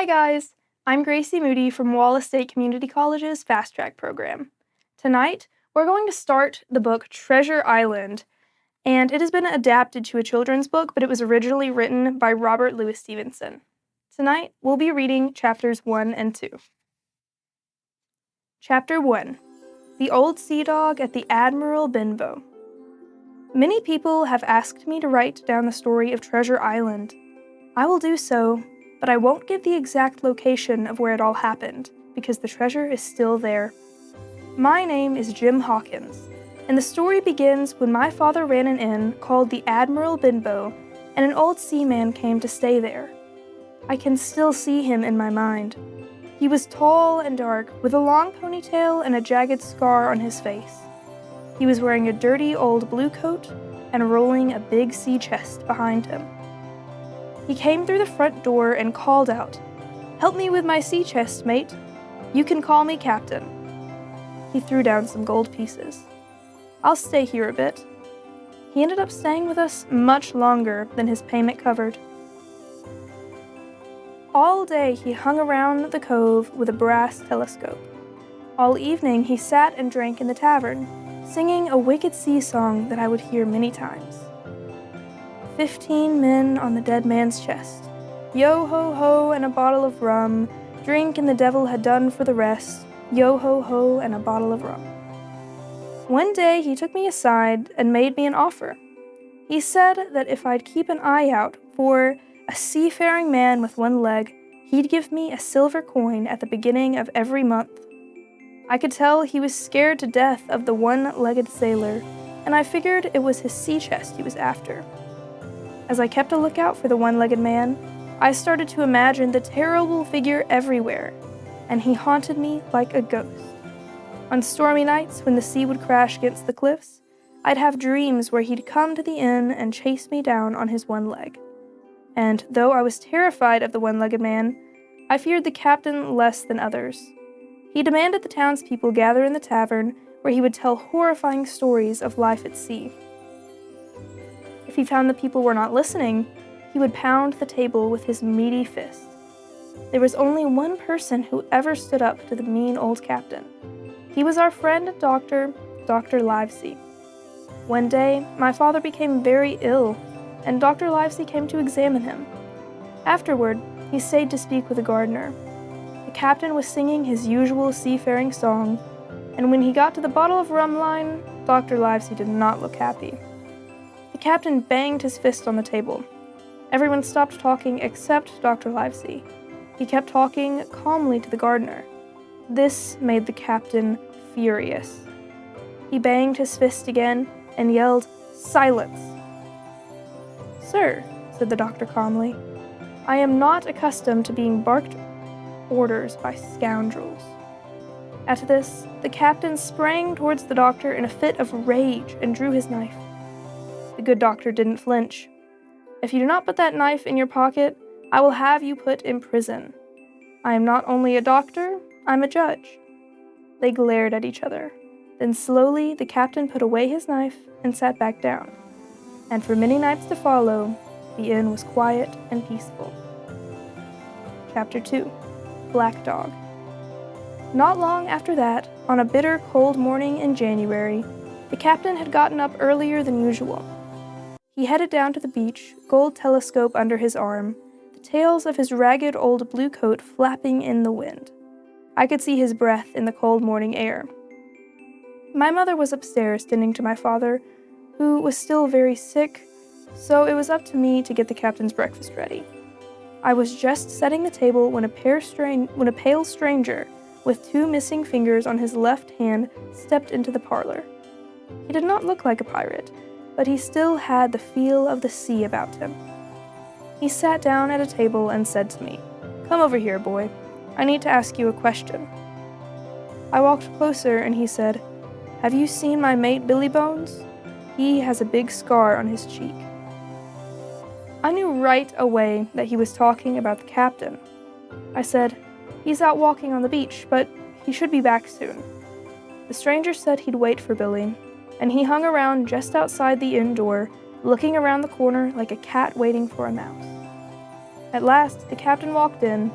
guys, I'm Gracie Moody from Wallace State Community College's Fast Track program. Tonight, we're going to start the book Treasure Island, and it has been adapted to a children's book, but it was originally written by Robert Louis Stevenson. Tonight, we'll be reading chapters 1 and 2. Chapter 1. The Old Sea Dog at the Admiral Benbow. Many people have asked me to write down the story of Treasure Island. I will do so, but I won't give the exact location of where it all happened, because the treasure is still there. My name is Jim Hawkins, and the story begins when my father ran an inn called the Admiral Benbow, and an old seaman came to stay there. I can still see him in my mind. He was tall and dark, with a long ponytail and a jagged scar on his face. He was wearing a dirty old blue coat and rolling a big sea chest behind him. He came through the front door and called out, "Help me with my sea chest, mate. You can call me Captain." He threw down some gold pieces. "I'll stay here a bit." He ended up staying with us much longer than his payment covered. All day he hung around the cove with a brass telescope. All evening he sat and drank in the tavern, singing a wicked sea song that I would hear many times. 15 men on the dead man's chest. Yo-ho-ho and a bottle of rum. Drink and the devil had done for the rest. Yo-ho-ho and a bottle of rum. One day he took me aside and made me an offer. He said that if I'd keep an eye out for a seafaring man with one leg, he'd give me a silver coin at the beginning of every month. I could tell he was scared to death of the one-legged sailor, and I figured it was his sea chest he was after. As I kept a lookout for the one-legged man, I started to imagine the terrible figure everywhere, and he haunted me like a ghost. On stormy nights, when the sea would crash against the cliffs, I'd have dreams where he'd come to the inn and chase me down on his one leg. And though I was terrified of the one-legged man, I feared the captain less than others. He demanded the townspeople gather in the tavern, where he would tell horrifying stories of life at sea. If he found the people were not listening, he would pound the table with his meaty fist. There was only one person who ever stood up to the mean old captain. He was our friend and doctor, Dr. Livesey. One day, my father became very ill, and Dr. Livesey came to examine him. Afterward, he stayed to speak with the gardener. The captain was singing his usual seafaring song, and when he got to the bottle of rum line, Dr. Livesey did not look happy. The captain banged his fist on the table. Everyone stopped talking except Dr. Livesey. He kept talking calmly to the gardener. This made the captain furious. He banged his fist again and yelled, "Silence!" "Sir," said the doctor calmly, "I am not accustomed to being barked orders by scoundrels." At this, the captain sprang towards the doctor in a fit of rage and drew his knife. The good doctor didn't flinch. "If you do not put that knife in your pocket, I will have you put in prison. I am not only a doctor, I'm a judge." They glared at each other. Then slowly the captain put away his knife and sat back down. And for many nights to follow, the inn was quiet and peaceful. Chapter 2. Black Dog. Not long after that, on a bitter cold morning in January, the captain had gotten up earlier than usual. He headed down to the beach, gold telescope under his arm, the tails of his ragged old blue coat flapping in the wind. I could see his breath in the cold morning air. My mother was upstairs tending to my father, who was still very sick, so it was up to me to get the captain's breakfast ready. I was just setting the table when a pale stranger, with 2 missing fingers on his left hand, stepped into the parlor. He did not look like a pirate, but he still had the feel of the sea about him. He sat down at a table and said to me, "Come over here, boy. I need to ask you a question." I walked closer and he said, "Have you seen my mate Billy Bones? He has a big scar on his cheek." I knew right away that he was talking about the captain. I said, "He's out walking on the beach, but he should be back soon." The stranger said he'd wait for Billy, and he hung around just outside the inn door, looking around the corner like a cat waiting for a mouse. At last, the captain walked in,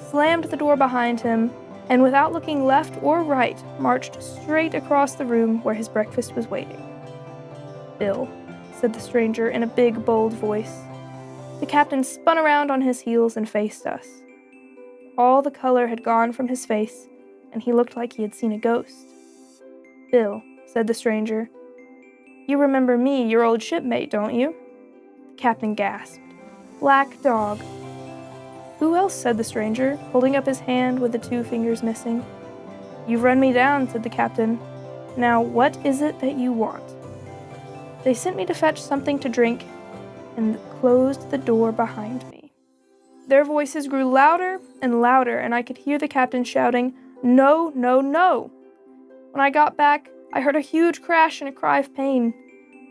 slammed the door behind him, and without looking left or right, marched straight across the room where his breakfast was waiting. "Bill," said the stranger in a big, bold voice. The captain spun around on his heels and faced us. All the color had gone from his face, and he looked like he had seen a ghost. "Bill," said the stranger, "you remember me, your old shipmate, don't you?" The captain gasped. "Black Dog." "Who else?" said the stranger, holding up his hand with the 2 fingers missing. "You've run me down," said the captain. "Now, what is it that you want?" They sent me to fetch something to drink and closed the door behind me. Their voices grew louder and louder, and I could hear the captain shouting, "No, no, no!" When I got back, I heard a huge crash and a cry of pain.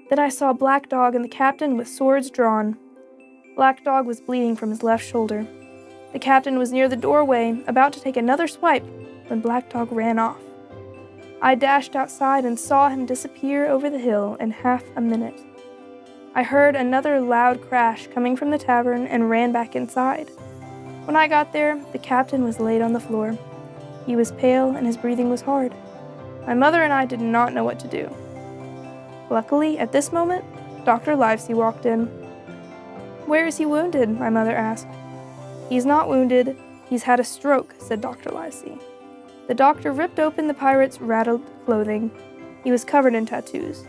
Then I saw Black Dog and the captain with swords drawn. Black Dog was bleeding from his left shoulder. The captain was near the doorway, about to take another swipe, when Black Dog ran off. I dashed outside and saw him disappear over the hill in half a minute. I heard another loud crash coming from the tavern and ran back inside. When I got there, the captain was laid on the floor. He was pale and his breathing was hard. My mother and I did not know what to do. Luckily, at this moment, Dr. Livesey walked in. "Where is he wounded?" my mother asked. "He's not wounded. He's had a stroke," said Dr. Livesey. The doctor ripped open the pirate's raddled clothing. He was covered in tattoos.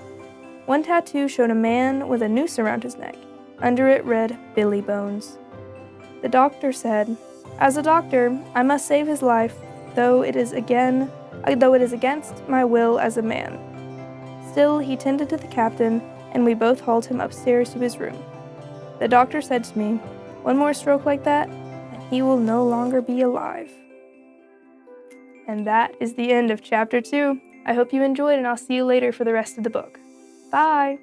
One tattoo showed a man with a noose around his neck. Under it read, "Billy Bones." The doctor said, "As a doctor, I must save his life, though it is against my will as a man." Still, he tended to the captain, and we both hauled him upstairs to his room. The doctor said to me, "One more stroke like that, and he will no longer be alive." And that is the end of Chapter 2. I hope you enjoyed, and I'll see you later for the rest of the book. Bye!